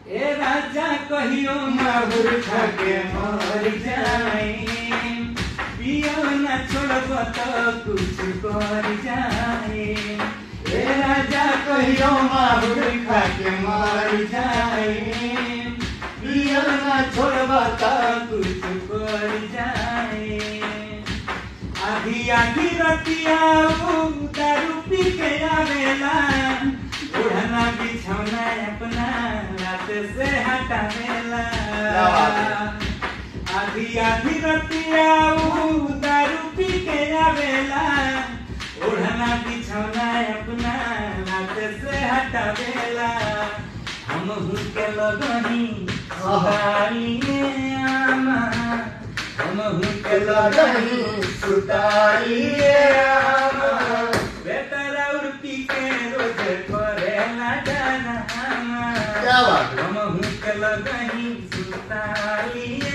ए राजा कहियो माहुर खाके मर जाए, पियो न छोड़ब तो कुछ कर जाए। ए राजा कहियो माहुर खाके मर जाए, पियो न छोड़ब तो कुछ कर जाए। आधी आधी रतिया दारू पी के आवेला, ओढ़ना बिछौना अपना रात से हटावेला। आधी आधी रतिया दारू पी के आवेला, ओढ़ना बिछौना अपना रात से हटावेला। हम के लगनी सुताइए आमा, हम के लगनी सुताइए आमा, बेटर और पी के रोज करेला जाना। क्या बात है? हम के लगनी सुताइए